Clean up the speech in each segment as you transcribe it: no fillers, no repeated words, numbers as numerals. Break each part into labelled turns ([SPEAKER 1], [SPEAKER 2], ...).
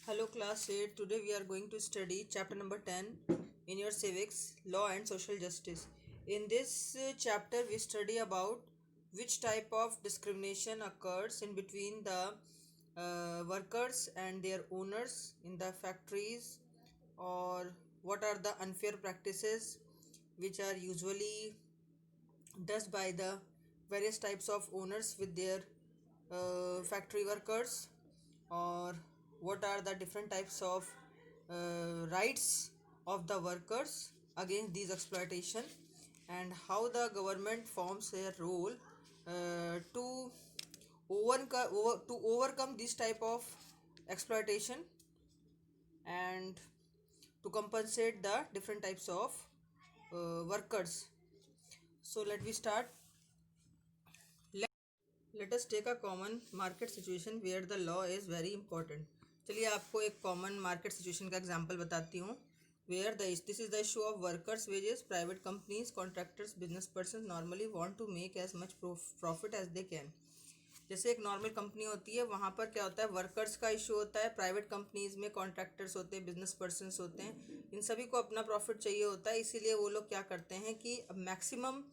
[SPEAKER 1] Hello class 8. Today we are going to study chapter number 10 in your civics, law and social justice. In this chapter we study about which type of discrimination occurs in between the workers and their owners in the factories, or what are the unfair practices which are usually done by the various types of owners with their factory workers, or what are the different types of rights of the workers against these exploitation, and how the government forms their role to overcome this type of exploitation and to compensate the different types of workers. So let me start. Let us take a common market situation where the law is very important. चलिए आपको एक common market situation का example बताती हूँ. Where this is the issue of workers wages. Private companies, contractors, business person normally want to make as much profit as they can. जैसे एक normal company होती है, वहाँ पर क्या होता है, वर्कर्स का इशू होता है. प्राइवेट कंपनीज में कॉन्ट्रैक्टर्स होते हैं, बिजनेस पर्सनस होते हैं, इन सभी को अपना प्रॉफिट चाहिए होता है. इसीलिए वो लोग क्या करते हैं कि मैक्सिमम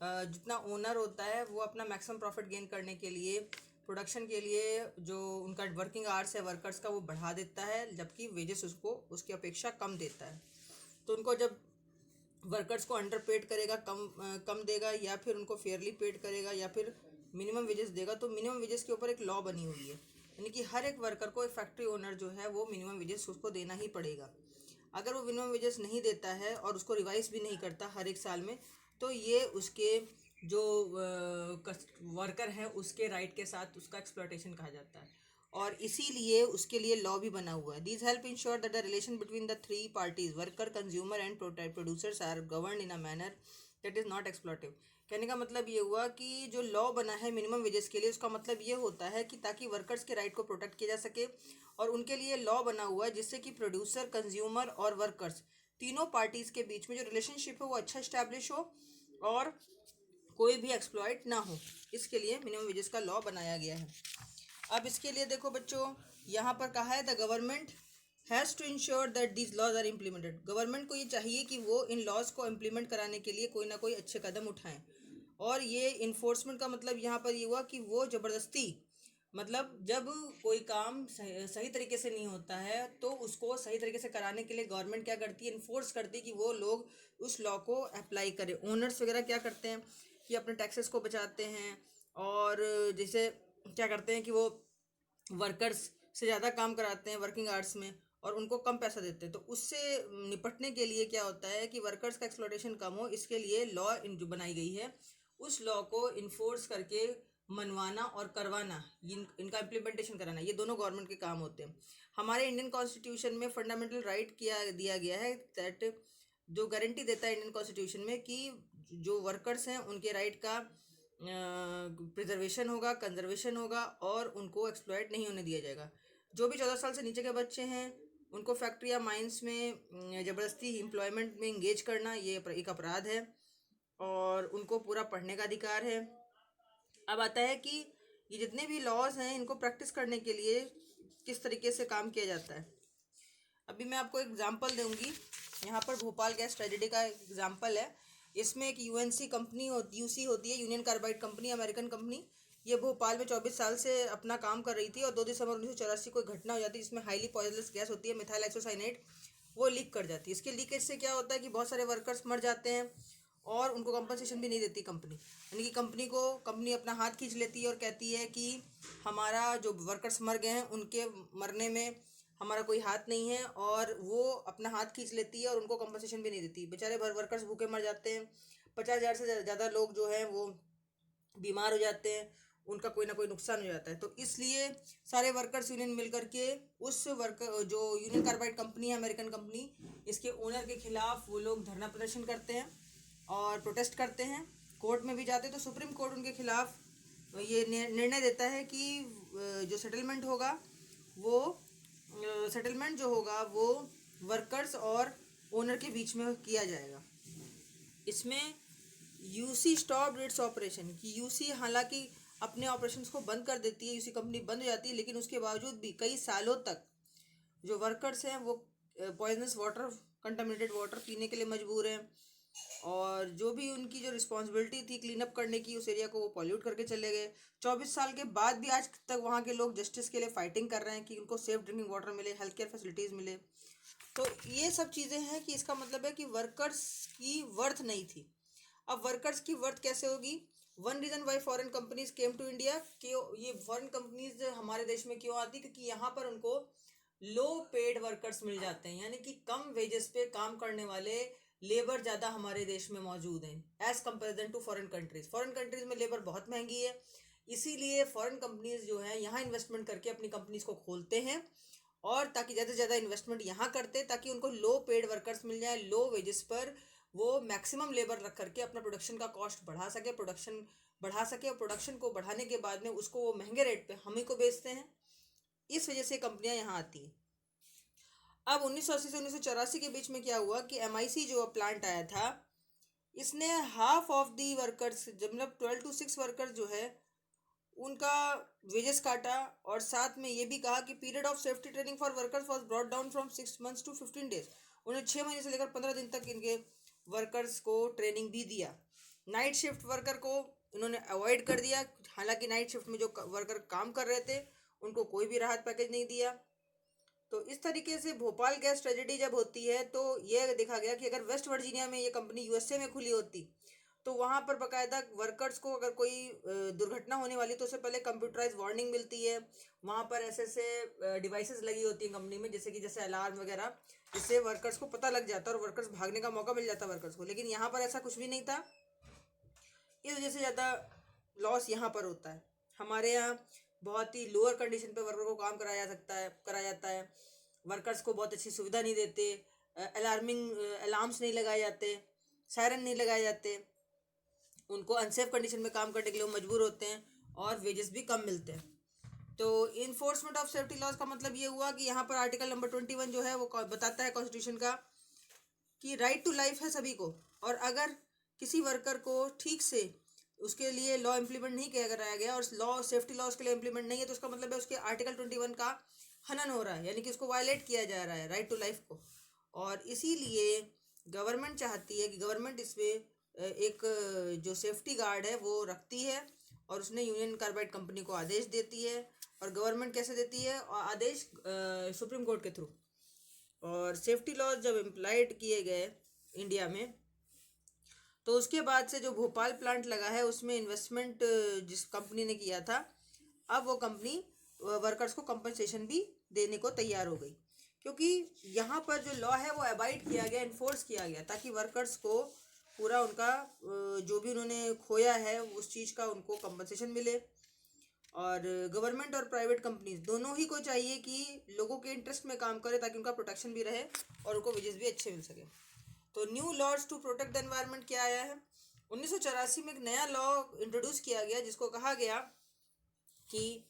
[SPEAKER 1] जितना ओनर होता है वो अपना मैक्सिमम प्रॉफिट गेन करने के लिए, प्रोडक्शन के लिए जो उनका वर्किंग आवर्स है वर्कर्स का वो बढ़ा देता है, जबकि वेजेस उसको उसकी अपेक्षा कम देता है. तो उनको जब वर्कर्स को अंडर पेड करेगा, कम देगा, या फिर उनको फेयरली पेड करेगा, या फिर मिनिमम वेजेस देगा, तो मिनिमम वेजेस के ऊपर एक लॉ बनी हुई है. यानी कि हर एक वर्कर को, एक फैक्ट्री ओनर जो है वो मिनिमम वेजेस उसको देना ही पड़ेगा. अगर वो मिनिमम वेजेस नहीं देता है और उसको रिवाइज भी नहीं करता हर एक साल में, तो ये उसके जो वर्कर है उसके राइट के साथ उसका एक्सप्लॉयटेशन कहा जाता है. और इसीलिए उसके लिए लॉ भी बना हुआ है. These help ensure that the relation between the three parties, worker, consumer and producers, are govern in a manner that is not exploitative. कहने का मतलब ये हुआ कि जो लॉ बना है मिनिमम वेजेस के लिए, उसका मतलब ये होता है कि ताकि वर्कर्स के राइट को प्रोटेक्ट किया जा सके, और उनके लिए लॉ बना हुआ है जिससे कि प्रोड्यूसर, कंज्यूमर और वर्कर्स तीनों पार्टीज़ के बीच में जो रिलेशनशिप है वो अच्छा इस्टेब्लिश हो और कोई भी एक्सप्लॉइट ना हो. इसके लिए मिनिमम वेजेस का लॉ बनाया गया है. अब इसके लिए देखो बच्चों, यहाँ पर कहा है the government has to ensure that these laws are implemented. Government को ये चाहिए कि वो इन लॉज को इम्प्लीमेंट कराने के लिए कोई ना कोई अच्छे कदम उठाएं. और ये इन्फोर्समेंट का मतलब यहाँ पर ये हुआ कि वो ज़बरदस्ती, मतलब जब कोई काम सही तरीके से नहीं होता है तो उसको सही तरीके से कराने के लिए गवर्नमेंट क्या करती है, इन्फोर्स करती है कि वो लोग उस लॉ को अप्लाई करें. ओनर्स वगैरह क्या करते हैं कि अपने टैक्सेस को बचाते हैं, और जैसे क्या करते हैं कि वो वर्कर्स से ज़्यादा काम कराते हैं वर्किंग आवर्स में और उनको कम पैसा देते हैं. तो उससे निपटने के लिए क्या होता है कि वर्कर्स का एक्सप्लॉयटेशन कम हो, इसके लिए लॉ जो बनाई गई है उस लॉ को इन्फोर्स करके मनवाना और करवाना, इनका इम्प्लीमेंटेशन कराना, ये दोनों गवर्नमेंट के काम होते हैं. हमारे इंडियन कॉन्स्टिट्यूशन में फंडामेंटल राइट दिया गया है दैट, जो गारंटी देता है इंडियन कॉन्स्टिट्यूशन में कि जो वर्कर्स हैं उनके राइट का प्रिजर्वेशन होगा, कंजर्वेशन होगा, और उनको एक्सप्लॉयट नहीं होने दिया जाएगा. जो भी 14 साल से नीचे के बच्चे हैं उनको फैक्ट्री या माइंस में ज़बरदस्ती एम्प्लॉयमेंट में इंगेज करना ये एक अपराध है, और उनको पूरा पढ़ने का अधिकार है. अब आता है कि ये जितने भी लॉज हैं इनको प्रैक्टिस करने के लिए किस तरीके से काम किया जाता है. अभी मैं आपको एग्जांपल दूंगी. यहाँ पर भोपाल गैस ट्रेजेडी का एग्जांपल है. इसमें एक यूएनसी कंपनी यूसी होती है, union carbide company, American company. ये भोपाल में 24 साल से अपना काम कर रही थी, और 2 दिसंबर 1984 को घटना हो जाती है जिसमें हाईली पॉइजनस गैस होती है, मिथाइल आइसोसाइनेट, वो लीक कर जाती है. इसके लीकेज से क्या होता है कि बहुत सारे वर्कर्स मर जाते हैं और उनको कंपनसेशन भी नहीं देती कंपनी. यानी कि कंपनी अपना हाथ खींच लेती है और कहती है कि हमारा जो वर्कर्स मर गए हैं उनके मरने में हमारा कोई हाथ नहीं है, और वो अपना हाथ खींच लेती है और उनको कंपनसेशन भी नहीं देती. बेचारे वर्कर्स भूखे मर जाते हैं. 50,000 से ज़्यादा लोग जो हैं वो बीमार हो जाते हैं, उनका कोई ना कोई नुकसान हो जाता है. तो इसलिए सारे वर्कर्स यूनियन मिल करके उस जो यूनियन कार्बाइड कंपनी है, अमेरिकन कंपनी, इसके ओनर के खिलाफ वो लोग धरना प्रदर्शन करते हैं और प्रोटेस्ट करते हैं. कोर्ट में भी जाते हैं. तो सुप्रीम कोर्ट उनके खिलाफ ये निर्णय देता है कि जो सेटलमेंट होगा वो सेटलमेंट जो होगा वो वर्कर्स और ओनर के बीच में किया जाएगा. इसमें यूसी स्टॉप इट्स ऑपरेशन, कि यूसी हालांकि अपने ऑपरेशंस को बंद कर देती है, यूसी कंपनी बंद हो जाती है, लेकिन उसके बावजूद भी कई सालों तक जो वर्कर्स हैं वो पॉइजनस वाटर, कंटामिनेटेड वाटर पीने के लिए मजबूर हैं, और जो भी उनकी जो रिस्पॉन्सिबिलिटी थी क्लीन अप करने की उस एरिया को, वो पॉल्यूट करके चले गए। 24 साल के बाद भी आज तक वहाँ के लोग जस्टिस के लिए फाइटिंग कर रहे हैं कि उनको सेफ ड्रिंकिंग वाटर मिले, हेल्थ केयर फैसिलिटीज़ मिले। तो ये सब चीज़ें हैं कि इसका मतलब है कि वर्कर्स की वर्थ नहीं थी। अब वर्कर्स की वर्थ कैसे होगी? One reason why foreign companies came to India, कि ये फॉरेन कंपनीज हमारे देश में क्यों आती? क्योंकि यहाँ पर उनको लो पेड वर्कर्स मिल जाते हैं, यानी कि कम वेजेस पे काम करने वाले लेबर ज़्यादा हमारे देश में मौजूद हैं as comparison to foreign countries. Foreign countries में लेबर बहुत महंगी है, इसीलिए फॉरेन कंपनीज जो है यहाँ इन्वेस्टमेंट करके अपनी कंपनीज को खोलते हैं, और ताकि ज़्यादा से ज़्यादा इन्वेस्टमेंट यहाँ करते, ताकि उनको लो पेड वर्कर्स मिल जाए, लो वेजेस पर वो मैक्सिमम लेबर रख करके अपना प्रोडक्शन का कॉस्ट बढ़ा सके, और प्रोडक्शन को बढ़ाने के बाद में उसको वो महंगे रेट पे हम ही को बेचते हैं। इस वजह से कंपनियां यहाँ आती हैं। अब 1980 से 1984 के बीच में क्या हुआ कि MIC जो प्लांट आया था, इसने हाफ ऑफ दी वर्कर्स, मतलब 12 to 6 वर्कर्स जो है उनका वेजेस काटा, और साथ में ये भी कहा कि period of safety training for workers was brought down from 6 months to 15 days। उन्हें 6 महीने से लेकर 15 दिन तक इनके वर्कर्स को ट्रेनिंग भी दिया। नाइट शिफ्ट वर्कर को इन्होंने अवॉइड कर दिया, हालांकि नाइट शिफ्ट में जो वर्कर काम कर रहे थे उनको कोई भी राहत पैकेज नहीं दिया। तो इस तरीके से भोपाल गैस ट्रेजेडी जब होती है तो ये देखा गया कि अगर वेस्ट वर्जीनिया में ये कंपनी USA में खुली होती तो वहाँ पर बाकायदा वर्कर्स को अगर कोई दुर्घटना होने वाली तो उससे पहले कंप्यूटराइज वार्निंग मिलती है। वहाँ पर ऐसे डिवाइसेस लगी होती हैं कंपनी में, जैसे अलार्म वगैरह, जिससे वर्कर्स को पता लग जाता है और वर्कर्स भागने का मौका मिल जाता वर्कर्स को। लेकिन यहाँ पर ऐसा कुछ भी नहीं था, इस वजह से ज़्यादा लॉस यहाँ पर होता है। हमारे यहाँ बहुत ही लोअर कंडीशन पे वर्कर को काम कराया जाता है। वर्कर्स को बहुत अच्छी सुविधा नहीं देते, अलार्म्स नहीं लगाए जाते, सायरन नहीं लगाए जाते, उनको अनसेफ कंडीशन में काम करने के लिए वो मजबूर होते हैं, और वेजेस भी कम मिलते हैं। तो इन्फोर्समेंट ऑफ सेफ्टी लॉज का मतलब ये हुआ कि यहाँ पर आर्टिकल नंबर 21 जो है वो बताता है कॉन्स्टिट्यूशन का कि राइट टू लाइफ है सभी को, और अगर किसी वर्कर को ठीक से उसके लिए लॉ इम्प्लीमेंट नहीं किया कराया गया और लॉ सेफ्टी लॉज के लिए इम्प्लीमेंट नहीं है, तो उसका मतलब है उसके आर्टिकल 21 का हनन हो रहा है, यानी कि उसको वायलेट किया जा रहा है राइट टू लाइफ को। और इसीलिए गवर्नमेंट चाहती है कि गवर्नमेंट इसमें एक जो सेफ्टी गार्ड है वो रखती है, और उसने यूनियन कार्बाइड कंपनी को आदेश देती है। और गवर्नमेंट कैसे देती है आदेश? सुप्रीम कोर्ट के थ्रू। और सेफ्टी लॉज जब इम्प्लाइड किए गए इंडिया में, तो उसके बाद से जो भोपाल प्लांट लगा है उसमें इन्वेस्टमेंट जिस कंपनी ने किया था, अब वो कंपनी वर्कर्स को कंपनसेशन भी देने को तैयार हो गई, क्योंकि यहाँ पर जो लॉ है वो अबाइड किया गया, इन्फोर्स किया गया, ताकि वर्कर्स को पूरा उनका जो भी उन्होंने खोया है उस चीज़ का उनको कंपनसेशन मिले। और गवर्नमेंट और प्राइवेट कंपनीज दोनों ही को चाहिए कि लोगों के इंटरेस्ट में काम करे, ताकि उनका प्रोटेक्शन भी रहे और उनको वेजेस भी अच्छे मिल सके। तो new laws to protect the environment क्या आया है? 1984 में एक नया लॉ इंट्रोड्यूस किया गया, जिसको कहा गया कि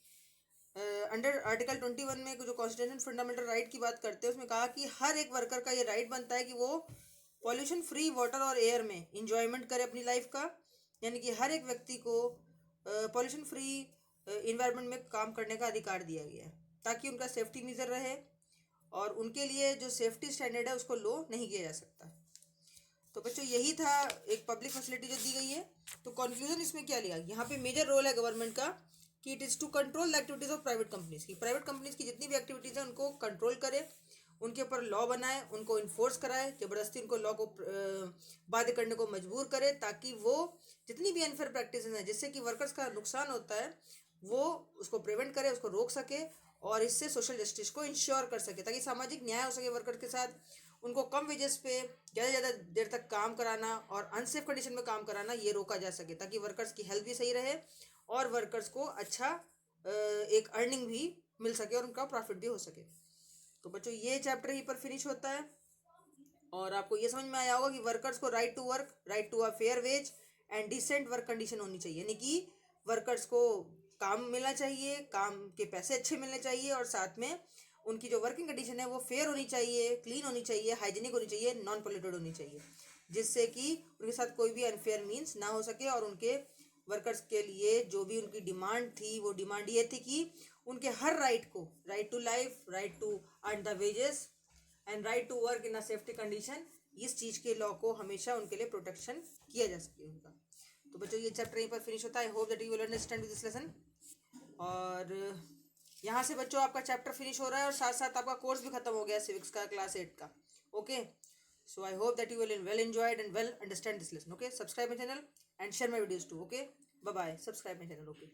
[SPEAKER 1] अंडर आर्टिकल 21 में जो कॉन्स्टिट्यूशन फंडामेंटल राइट की बात करते हैं उसमें कहा कि हर एक वर्कर का ये राइट बनता है कि वो पॉल्यूशन फ्री वाटर और एयर में इंजॉयमेंट करे अपनी लाइफ का, यानी कि हर एक व्यक्ति को पॉल्यूशन फ्री इन्वायरमेंट में काम करने का अधिकार दिया गया है, ताकि उनका सेफ्टी मेजर रहे, और उनके लिए जो सेफ्टी स्टैंडर्ड है उसको लो नहीं किया जा सकता। तो बच्चों यही था एक पब्लिक फैसिलिटी जो दी गई है। तो कंक्लूजन इसमें क्या लिया? यहाँ पे मेजर रोल है गवर्नमेंट का कि it is to control the activities of private companies की। प्राइवेट कंपनीज की जितनी भी एक्टिविटीज़ हैं उनको कंट्रोल करे, उनके ऊपर लॉ बनाए, उनको इन्फोर्स कराए, ज़बरदस्ती उनको लॉ को बाध्य करने को मजबूर करे, ताकि वो जितनी भी अनफेयर प्रैक्टिस हैं जिससे कि वर्कर्स का नुकसान होता है वो उसको प्रिवेंट करे, उसको रोक सके, और इससे सोशल जस्टिस को इंश्योर कर सके, ताकि सामाजिक न्याय हो सके वर्कर के साथ। उनको कम वेजेस पे ज़्यादा से ज़्यादा देर तक काम कराना और अनसेफ कंडीशन में काम कराना ये रोका जा सके, ताकि वर्कर्स की हेल्थ भी सही रहे और वर्कर्स को अच्छा एक अर्निंग भी मिल सके और उनका प्रॉफिट भी हो सके। तो बच्चों ये चैप्टर यहीं पर फिनिश होता है, और आपको ये समझ में आया होगा कि वर्कर्स को right to work, right to a fair wage and decent work condition होनी चाहिए, यानी कि वर्कर्स को काम मिलना चाहिए, काम के पैसे अच्छे मिलने चाहिए, और साथ में उनकी जो वर्किंग कंडीशन है वो फेयर होनी चाहिए, क्लीन होनी चाहिए, हाइजीनिक होनी चाहिए, नॉन पोल्यूटेड होनी चाहिए, जिससे कि उनके साथ कोई भी अनफेयर मीन्स ना हो सके। और उनके वर्कर्स के लिए जो भी उनकी डिमांड थी वो डिमांड ये थी कि उनके हर राइट को, right to life, right to earn the wages and right to work in a safety condition, इस चीज़ के लॉ को हमेशा उनके लिए प्रोटेक्शन किया जा सके उनका। तो बच्चों ये चैप्टर यहीं पर फिनिश होता है। I hope that you will understand with this lesson. और यहाँ से बच्चों आपका चैप्टर फिनिश हो रहा है और साथ साथ आपका कोर्स भी खत्म हो गया सिविक्स का क्लास 8 का। Okay, so I hope that you will well enjoyed and well understand this lesson. Okay, subscribe my channel and share my videos too. Okay, bye bye, subscribe my channel. Okay.